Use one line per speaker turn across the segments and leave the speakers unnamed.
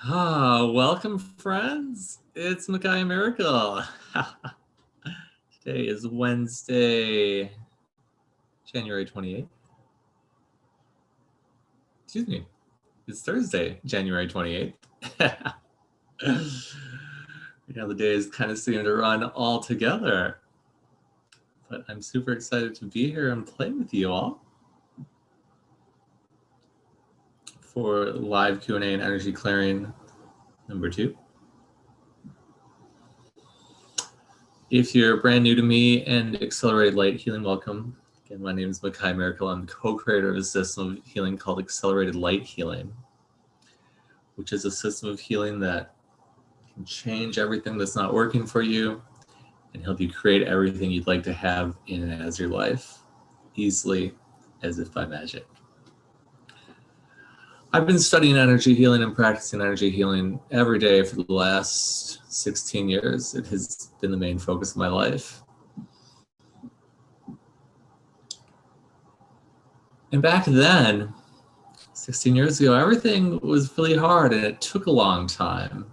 Welcome, friends. It's Mackay Miracle. Today is Wednesday, January 28th. Excuse me. It's Thursday, January 28th. The days kind of seem to run all together. But I'm super excited to be here and play with you all for live Q&A and energy clearing number 2. If you're brand new to me and Accelerated Light Healing, welcome. Again, my name is Mackay Miracle. I'm the co-creator of a system of healing called Accelerated Light Healing, which is a system of healing that can change everything that's not working for you and help you create everything you'd like to have in and as your life, easily, as if by magic. I've been studying energy healing and practicing energy healing every day for the last 16 years. It has been the main focus of my life. And back then, 16 years ago, everything was really hard and it took a long time.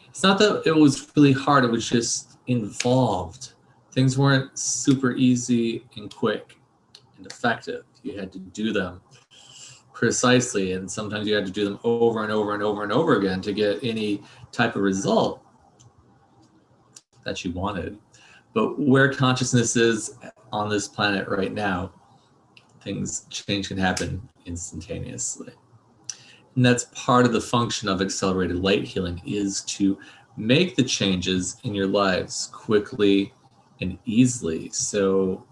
It's not that it was really hard, it was just involved. Things weren't super easy and quick and effective. You had to do them precisely, and sometimes you had to do them over and over and over and over again to get any type of result that you wanted. But where consciousness is on this planet right now, change can happen instantaneously. And that's part of the function of accelerated light healing, is to make the changes in your lives quickly and easily, so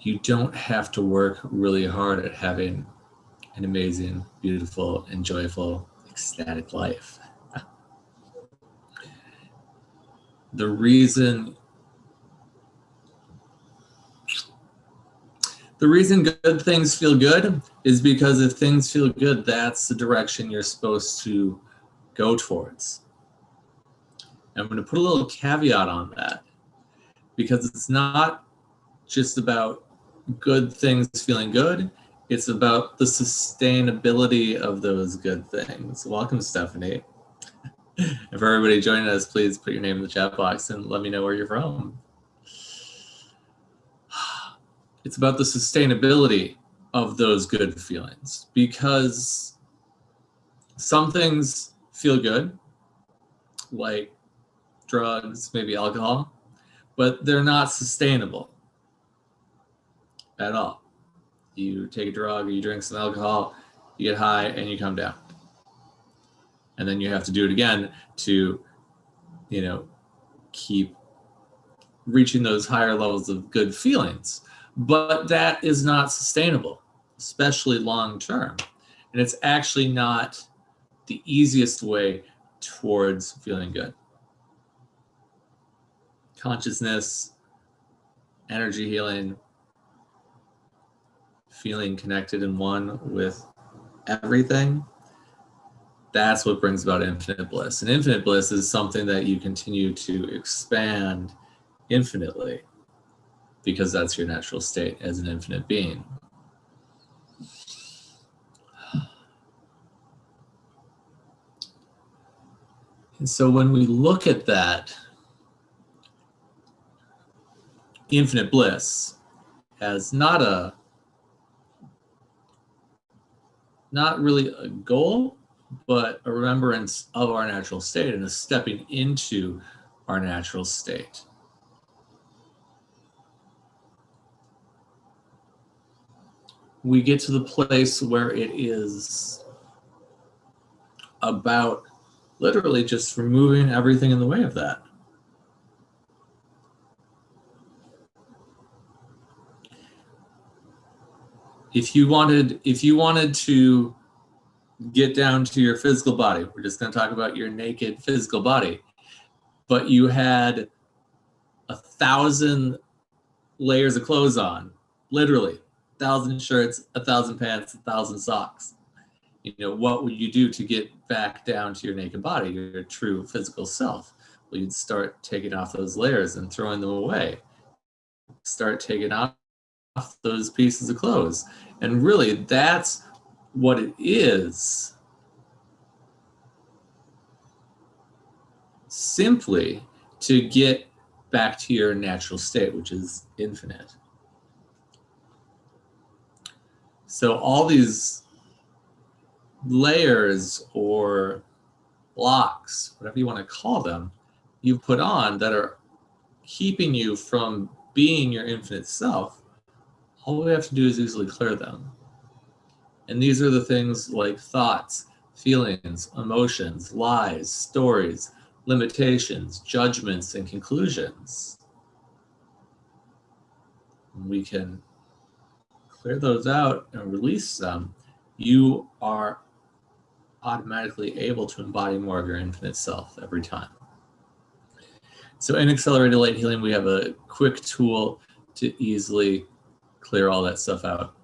you don't have to work really hard at having an amazing, beautiful, and joyful, ecstatic life. The reason good things feel good is because if things feel good, that's the direction you're supposed to go towards. I'm going to put a little caveat on that, because it's not just about good things feeling good, it's about the sustainability of those good things. Welcome, Stephanie. And for everybody joining us, please put your name in the chat box and let me know where you're from. It's about the sustainability of those good feelings, because some things feel good, like drugs, maybe alcohol, but they're not sustainable at all. You take a drug or you drink some alcohol, you get high and you come down. And then you have to do it again to, keep reaching those higher levels of good feelings. But that is not sustainable, especially long term. And it's actually not the easiest way towards feeling good. Consciousness, energy healing, feeling connected in one with everything, that's what brings about infinite bliss. And infinite bliss is something that you continue to expand infinitely, because that's your natural state as an infinite being. And so when we look at that infinite bliss as not really a goal, but a remembrance of our natural state and a stepping into our natural state. We get to the place where it is about literally just removing everything in the way of that. If you wanted to get down to your physical body, we're just going to talk about your naked physical body, but you had 1,000 layers of clothes on, literally 1,000 shirts, 1,000 pants, 1,000 socks. What would you do to get back down to your naked body, your true physical self? Well, you'd start taking off those layers and throwing them away. Start taking off those pieces of clothes. And really, that's what it is. Simply to get back to your natural state, which is infinite. So all these layers or blocks, whatever you want to call them, you put on that are keeping you from being your infinite self, all we have to do is easily clear them. And these are the things like thoughts, feelings, emotions, lies, stories, limitations, judgments, and conclusions. When we can clear those out and release them, you are automatically able to embody more of your infinite self every time. So in Accelerated Light Healing, we have a quick tool to easily clear all that stuff out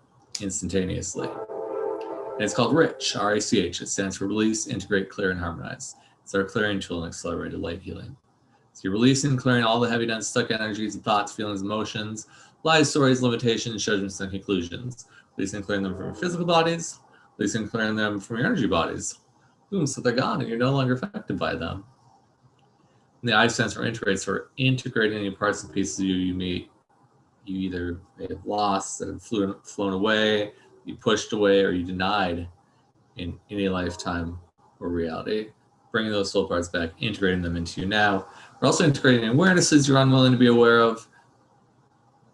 instantaneously. And it's called RICH, R-I-C-H. It stands for Release, Integrate, Clear, and Harmonize. It's our clearing tool in Accelerated Light Healing. So you're releasing and clearing all the heavy, dense, stuck energies and thoughts, feelings, emotions, lies, stories, limitations, judgments, and conclusions. Releasing and clearing them from your physical bodies, releasing and clearing them from your energy bodies. Boom, so they're gone and you're no longer affected by them. And the I stands for integrate, so we're integrating any parts and pieces of you meet. You either may have lost, that have flown away, you pushed away, or you denied in any lifetime or reality. Bringing those soul parts back, integrating them into you now. We're also integrating awarenesses you're unwilling to be aware of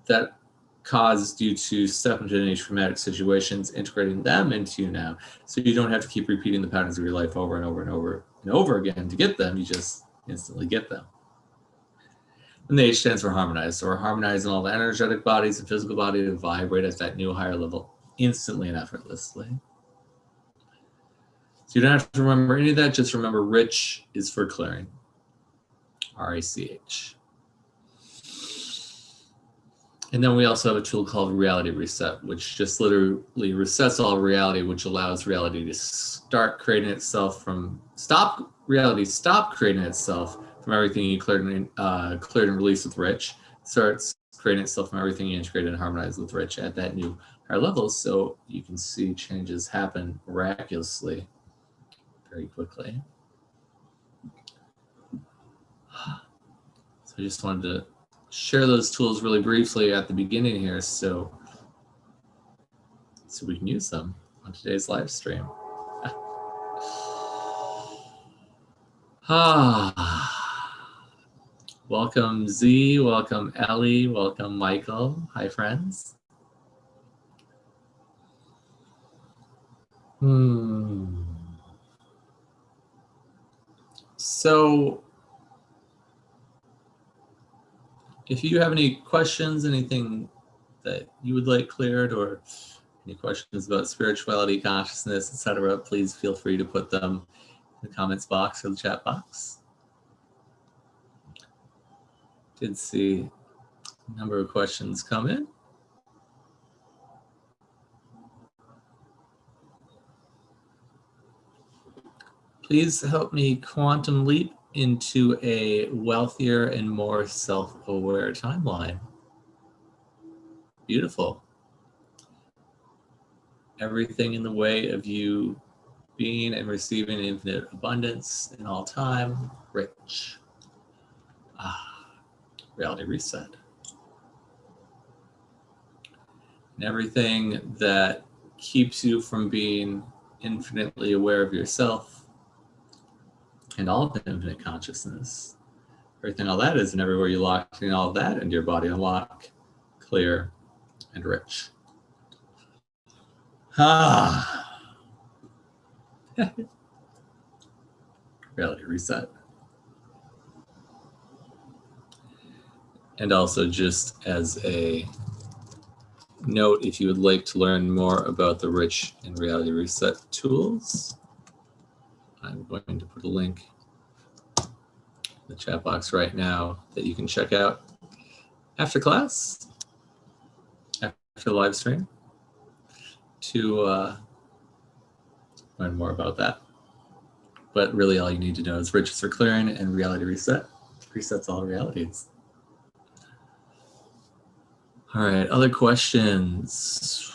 that caused you to step into any traumatic situations, integrating them into you now. So you don't have to keep repeating the patterns of your life over and over and over and over again to get them. You just instantly get them. And the H stands for harmonize. So we're harmonizing all the energetic bodies and physical body to vibrate at that new higher level instantly and effortlessly. So you don't have to remember any of that. Just remember RICH is for clearing. R-I-C-H. And then we also have a tool called Reality Reset, which just literally resets all reality, which allows reality to start creating itself from, stop creating itself from everything you cleared and released with RICH, starts creating itself from everything you integrated and harmonized with RICH at that new higher level. So you can see changes happen miraculously very quickly. So I just wanted to share those tools really briefly at the beginning here so we can use them on today's live stream. Welcome Z, welcome Ellie, welcome Michael. Hi friends. So if you have any questions, anything that you would like cleared, or any questions about spirituality, consciousness, etc., please feel free to put them in the comments box or the chat box. Did see a number of questions come in. Please help me quantum leap into a wealthier and more self-aware timeline. Beautiful. Everything in the way of you being and receiving infinite abundance in all time, RICH. Reality reset. And everything that keeps you from being infinitely aware of yourself and all of the infinite consciousness. Everything all that is, and everywhere you lock in all of that into your body, unlock, clear, and RICH. Reality reset. And also, just as a note, if you would like to learn more about the RICH and Reality Reset tools, I'm going to put a link in the chat box right now that you can check out after class, after the live stream, to learn more about that. But really all you need to know is RICH is for clearing and Reality Reset resets all realities. All right, other questions?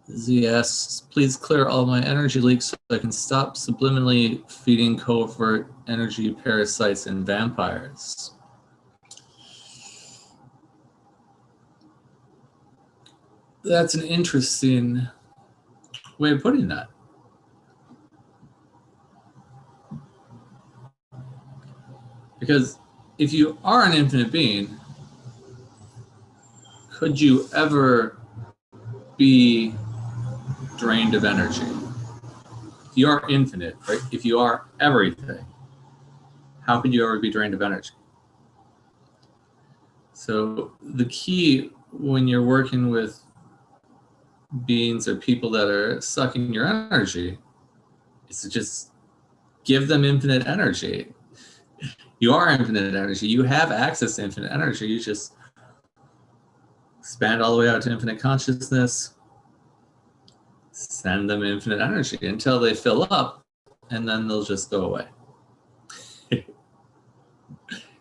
Z asks, please clear all my energy leaks so I can stop subliminally feeding covert energy parasites and vampires. That's an interesting way of putting that. Because if you are an infinite being, could you ever be drained of energy? If you are infinite, right? If you are everything, how could you ever be drained of energy? So the key when you're working with beings or people that are sucking your energy is to just give them infinite energy. You are infinite energy. You have access to infinite energy. You just expand all the way out to infinite consciousness, send them infinite energy until they fill up, and then they'll just go away.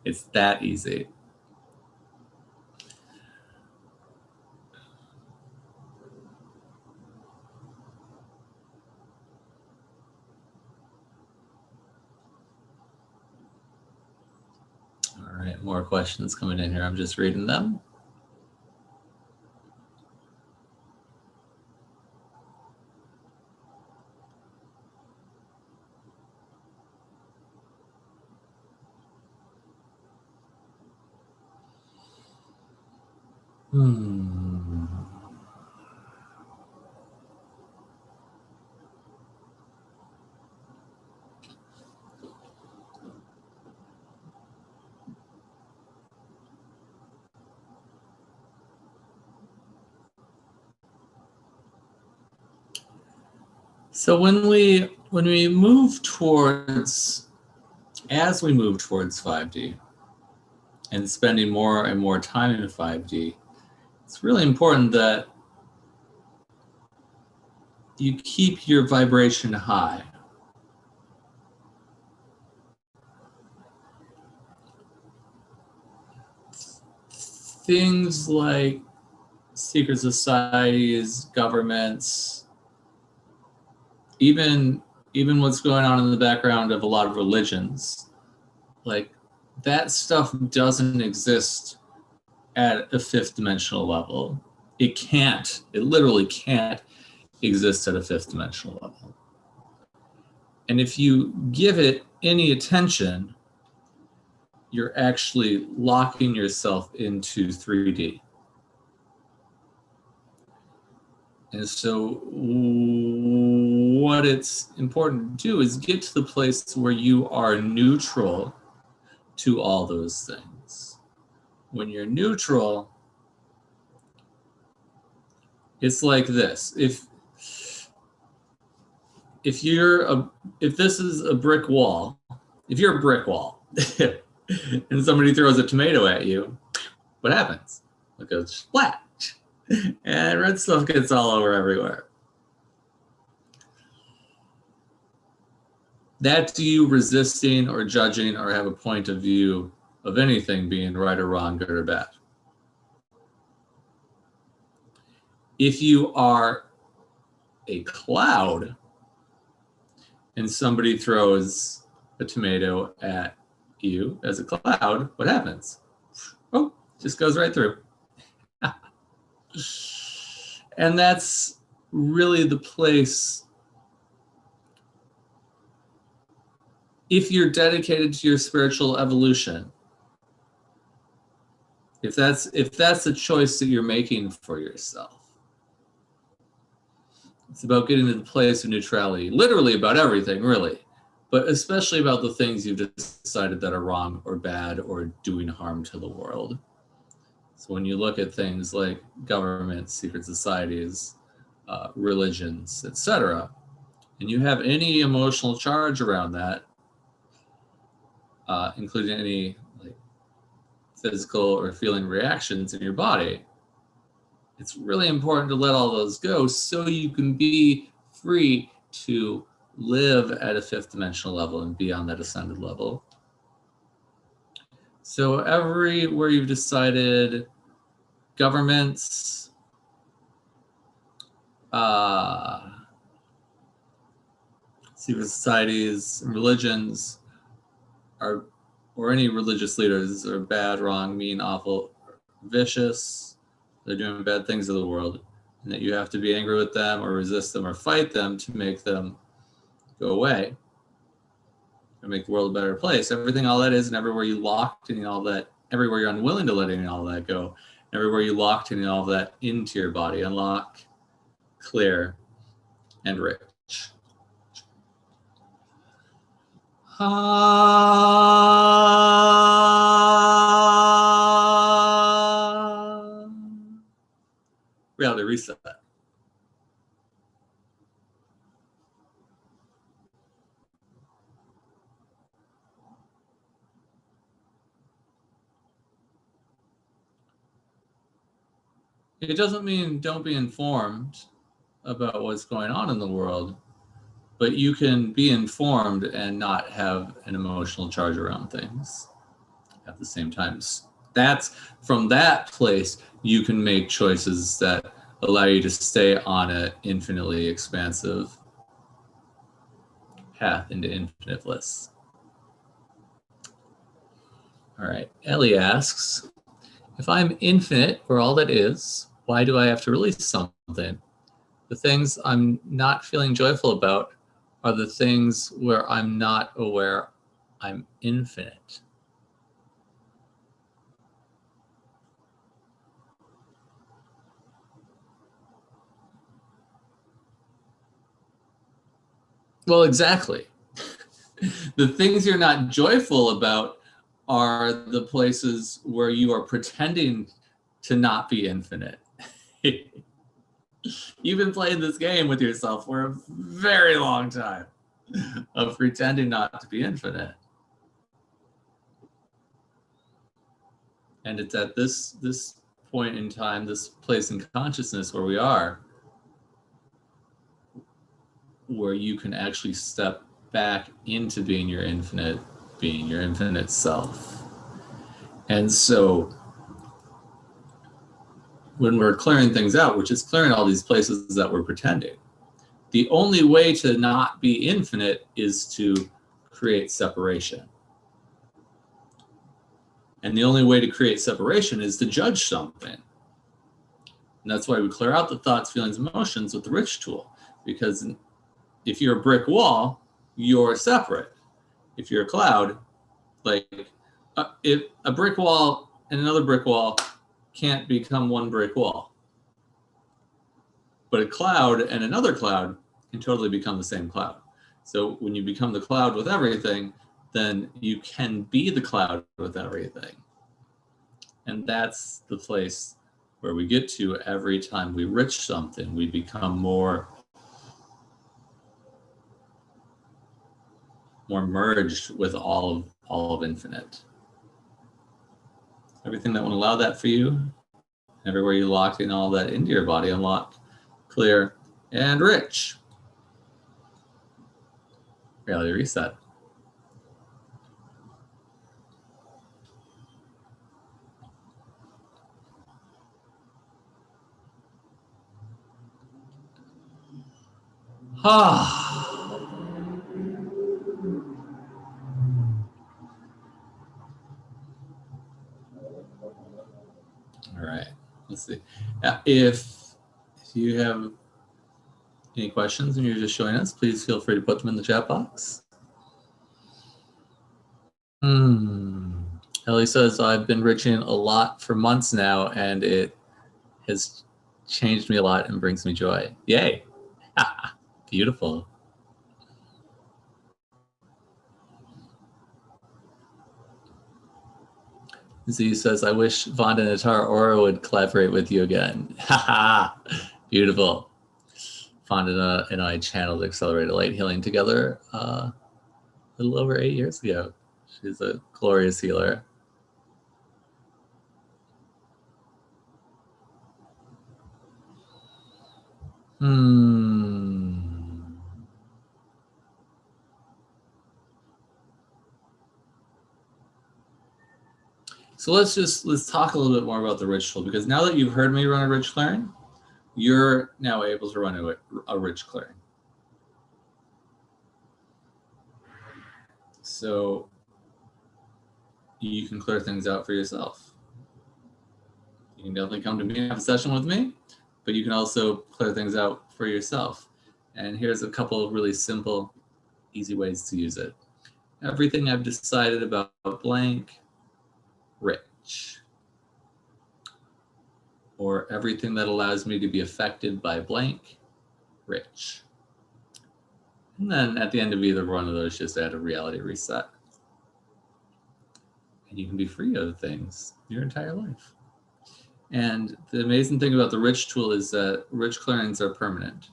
It's that easy. All right, more questions coming in here. I'm just reading them. So when we move towards, as we move towards 5D and spending more and more time in 5D, it's really important that you keep your vibration high. Things like secret societies, governments, even what's going on in the background of a lot of religions, like that stuff doesn't exist at a fifth dimensional level. It literally can't exist at a fifth dimensional level. And if you give it any attention, you're actually locking yourself into 3D. And so what it's important to do is get to the place where you are neutral to all those things. When you're neutral, it's like this. If this is a brick wall, if you're a brick wall and somebody throws a tomato at you, what happens? It goes flat. And red stuff gets all over everywhere. That's you resisting or judging or have a point of view of anything being right or wrong, good or bad. If you are a cloud and somebody throws a tomato at you as a cloud, what happens? Oh, just goes right through. And that's really the place. If you're dedicated to your spiritual evolution, if that's the choice that you're making for yourself, it's about getting to the place of neutrality, literally about everything, really, but especially about the things you've decided that are wrong or bad or doing harm to the world. So when you look at things like governments, secret societies, religions, etc., and you have any emotional charge around that, including any like physical or feeling reactions in your body, it's really important to let all those go so you can be free to live at a fifth dimensional level and be on that ascended level. So everywhere you've decided governments, civil societies, and religions are, or any religious leaders are bad, wrong, mean, awful, vicious. They're doing bad things to the world, and that you have to be angry with them or resist them or fight them to make them go away and make the world a better place. Everything, all that is, and everywhere you locked in all that, everywhere you're unwilling to let any all that go, everywhere you locked in all that into your body, unlock, clear, and rich. Reality reset. It doesn't mean don't be informed about what's going on in the world, but you can be informed and not have an emotional charge around things at the same time. That's from that place you can make choices that allow you to stay on an infinitely expansive path into infinite bliss. All right, Ellie asks, if I'm infinite or all that is, why do I have to release something? The things I'm not feeling joyful about are the things where I'm not aware I'm infinite. Well, exactly. The things you're not joyful about are the places where you are pretending to not be infinite. You've been playing this game with yourself for a very long time of pretending not to be infinite. And it's at this point in time, this place in consciousness where we are, where you can actually step back into being your infinite being, your infinite self. And so when we're clearing things out, which is clearing all these places that we're pretending, the only way to not be infinite is to create separation. And the only way to create separation is to judge something. And that's why we clear out the thoughts, feelings, emotions with the rich tool. Because if you're a brick wall, you're separate. If you're a cloud, like if a brick wall and another brick wall can't become one brick wall. But a cloud and another cloud can totally become the same cloud. So when you become the cloud with everything, then you can be the cloud with everything. And that's the place where we get to every time we rich something, we become more merged with all of infinite. Everything that would allow that for you, everywhere you locked in all that into your body, unlock, clear, and rich. Reality reset. Ah. All right. Let's see. If you have any questions and you're just showing us, please feel free to put them in the chat box. Ellie says, I've been riching a lot for months now, and it has changed me a lot and brings me joy. Yay. Beautiful. Z says, I wish Vonda and Atara Aura would collaborate with you again. Beautiful. Vonda and I channeled Accelerated Light Healing together a little over 8 years ago. She's a glorious healer. So let's talk a little bit more about the rich tool, because now that you've heard me run a rich clearing, you're now able to run a rich clearing. So you can clear things out for yourself. You can definitely come to me and have a session with me, but you can also clear things out for yourself. And here's a couple of really simple, easy ways to use it. Everything I've decided about blank, rich. Or everything that allows me to be affected by blank, rich. And then at the end of either one of those, just add a reality reset. And you can be free of things your entire life. And the amazing thing about the rich tool is that rich clearings are permanent.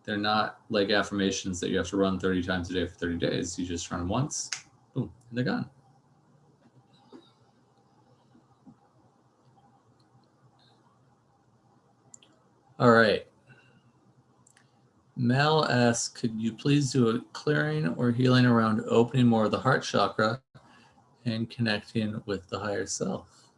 They're not like affirmations that you have to run 30 times a day for 30 days. You just run them once, boom, and they're gone. All right. Mel asks, could you please do a clearing or healing around opening more of the heart chakra and connecting with the higher self?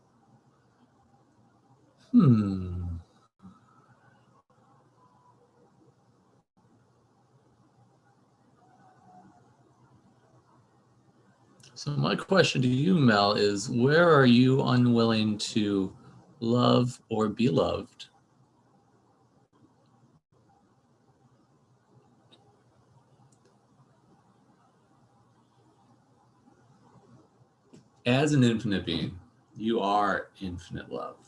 So my question to you, Mel, is where are you unwilling to love or be loved? As an infinite being, you are infinite love.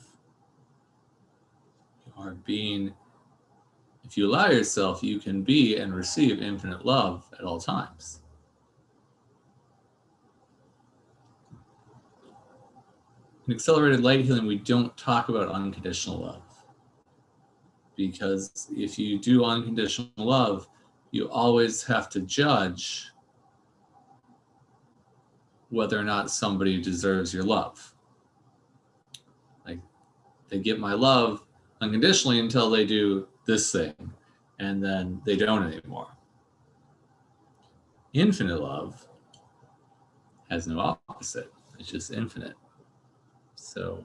You are being, if you allow yourself, you can be and receive infinite love at all times. In accelerated light healing, we don't talk about unconditional love, because if you do unconditional love, you always have to judge whether or not somebody deserves your love. Like, they get my love unconditionally until they do this thing, and then they don't anymore. Infinite love has no opposite. It's just infinite. So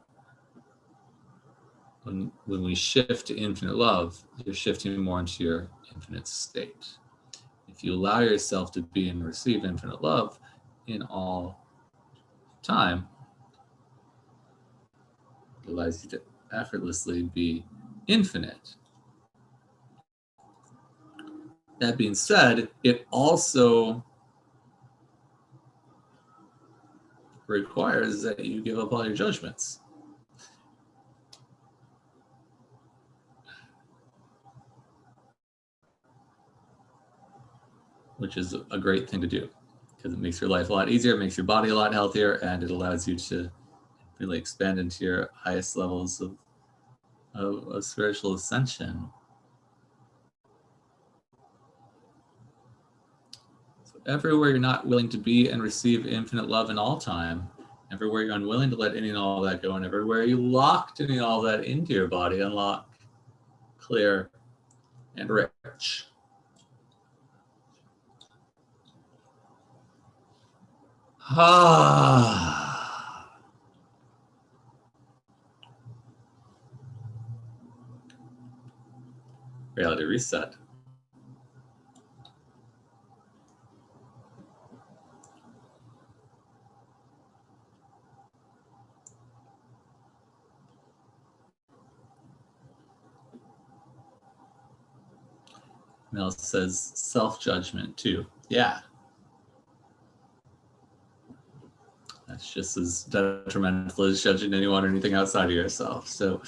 when we shift to infinite love, you're shifting more into your infinite state. If you allow yourself to be and receive infinite love in all time, it allows you to effortlessly be infinite. That being said, it also requires that you give up all your judgments. Which is a great thing to do, because it makes your life a lot easier, it makes your body a lot healthier, and it allows you to really expand into your highest levels of spiritual ascension. So everywhere you're not willing to be and receive infinite love in all time, everywhere you're unwilling to let any and all that go, and everywhere you locked any and all that into your body, unlock, clear, and rich. Reality reset. Mel says self-judgment too. Yeah. That's just as detrimental as judging anyone or anything outside of yourself. So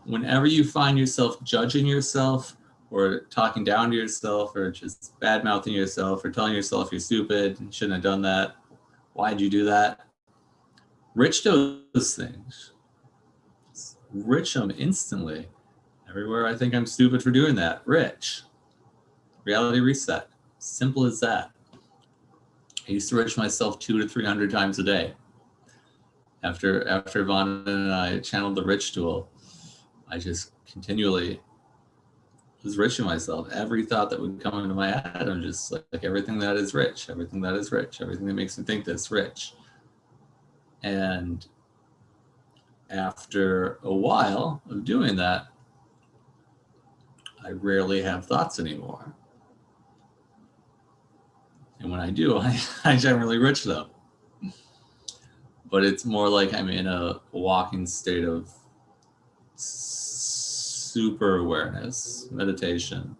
whenever you find yourself judging yourself or talking down to yourself or just bad mouthing yourself or telling yourself you're stupid and shouldn't have done that, why'd you do that? Rich those things. Rich them instantly. Everywhere I think I'm stupid for doing that. Rich. Reality reset. Simple as that. I used to rich myself 200 to 300 times a day. After Vonna and I channeled the rich tool, I just continually was riching myself. Every thought that would come into my head, I'm just like everything that is rich, everything that is rich, everything that makes me think that's rich. And after a while of doing that, I rarely have thoughts anymore. And when I do, I generally rich them. But it's more like I'm in a walking state of super awareness, meditation,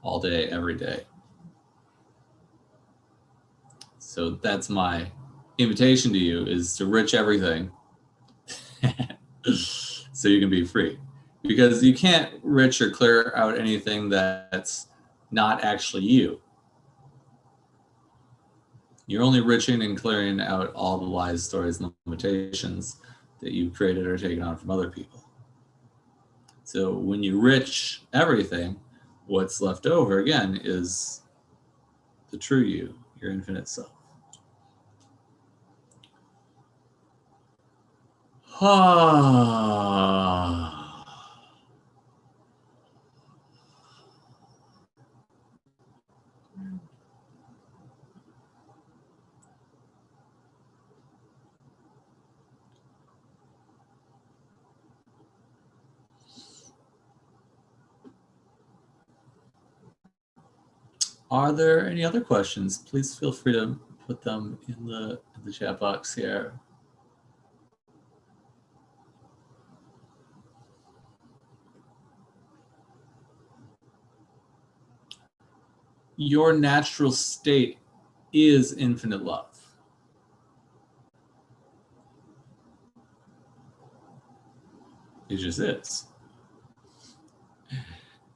all day, every day. So that's my invitation to you, is to rich everything so you can be free. Because you can't rich or clear out anything that's not actually you. You're only riching and clearing out all the lies, stories, and limitations that you've created or taken on from other people. So when you rich everything, what's left over again is the true you, your infinite self. Are there any other questions? Please feel free to put them in the chat box here. Your natural state is infinite love. It just is.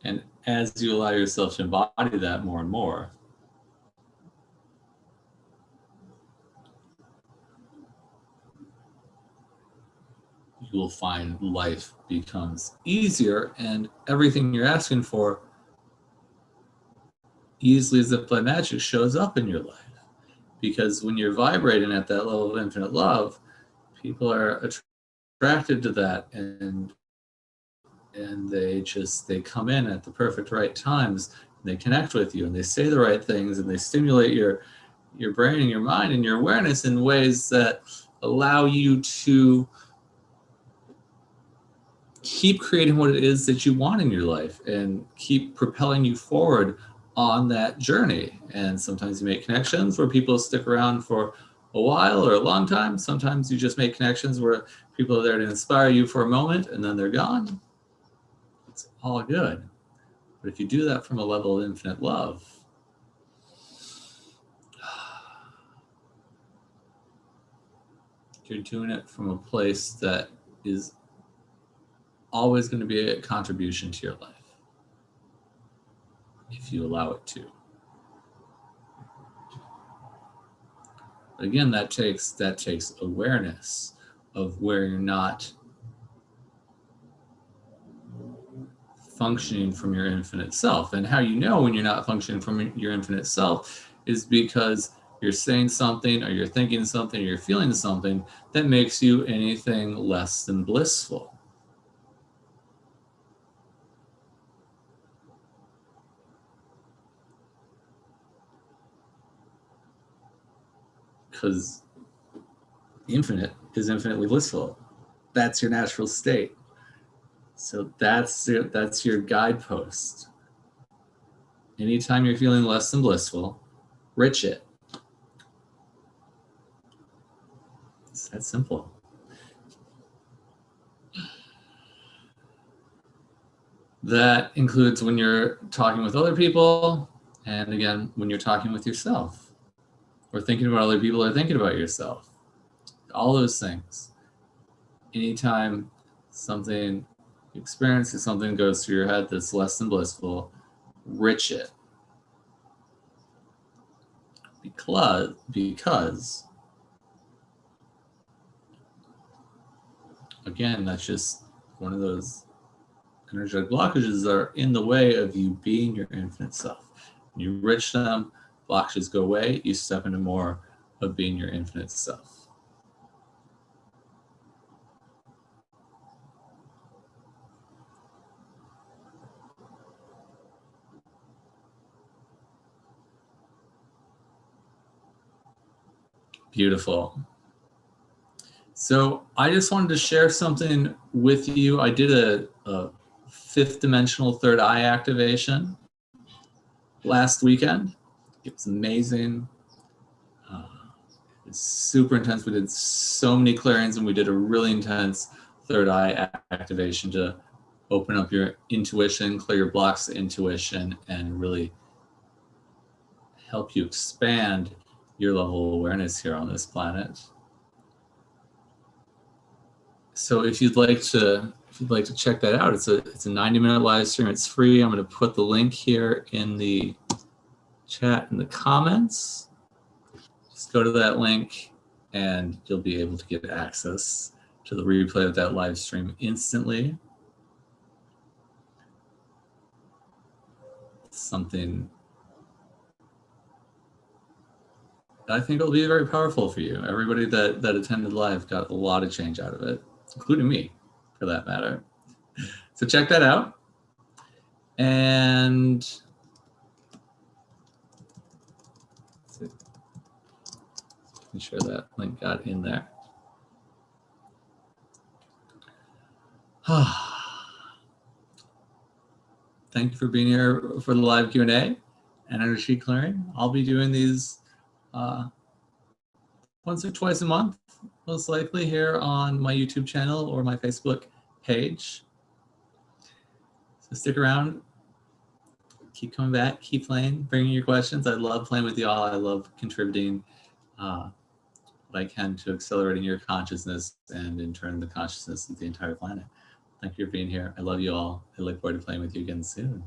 And as you allow yourself to embody that more and more, you will find life becomes easier, and everything you're asking for easily as if by magic shows up in your life. Because when you're vibrating at that level of infinite love, people are attracted to that, and they come in at the perfect right times, and they connect with you, and they say the right things, and they stimulate your brain and your mind and your awareness in ways that allow you to keep creating what it is that you want in your life and keep propelling you forward on that journey. And sometimes you make connections where people stick around for a while or a long time. Sometimes you just make connections where people are there to inspire you for a moment and then they're gone. It's all good. But if you do that from a level of infinite love, you're doing it from a place that is always going to be a contribution to your life, if you allow it to. But again, that takes awareness of where you're not functioning from your infinite self. And how you know when you're not functioning from your infinite self is because you're saying something, or you're thinking something, or you're feeling something that makes you anything less than blissful. Because infinite is infinitely blissful. That's your natural state. So that's your guidepost. Anytime you're feeling less than blissful, rich it. It's that simple. That includes when you're talking with other people, and again, when you're talking with yourself, or thinking about other people, or thinking about yourself. All those things. Anytime something experiences, something goes through your head that's less than blissful, rich it. Because again, that's just one of those energetic blockages that are in the way of you being your infinite self. When you rich them, blockages go away, you step into more of being your infinite self. Beautiful. So I just wanted to share something with you. I did a fifth dimensional third eye activation last weekend. It was amazing. It's super intense. We did so many clearings, and we did a really intense third eye activation to open up your intuition, clear your blocks to intuition, and really help you expand your level of awareness here on this planet. So if you'd like to check that out, it's a 90-minute live stream. It's free. I'm going to put the link here in the chat in the comments. Just go to that link and you'll be able to get access to the replay of that live stream instantly. Something I think will be very powerful for you. Everybody that attended live got a lot of change out of it, including me, for that matter. So check that out. And make sure that link got in there. Thank you for being here for the live Q&A and energy clearing. I'll be doing these once or twice a month, most likely here on my YouTube channel or my Facebook page. So stick around, keep coming back, keep playing, bringing your questions. I love playing with y'all. I love contributing what I can to accelerating your consciousness and in turn the consciousness of the entire planet. Thank you for being here. I love you all. I look forward to playing with you again soon.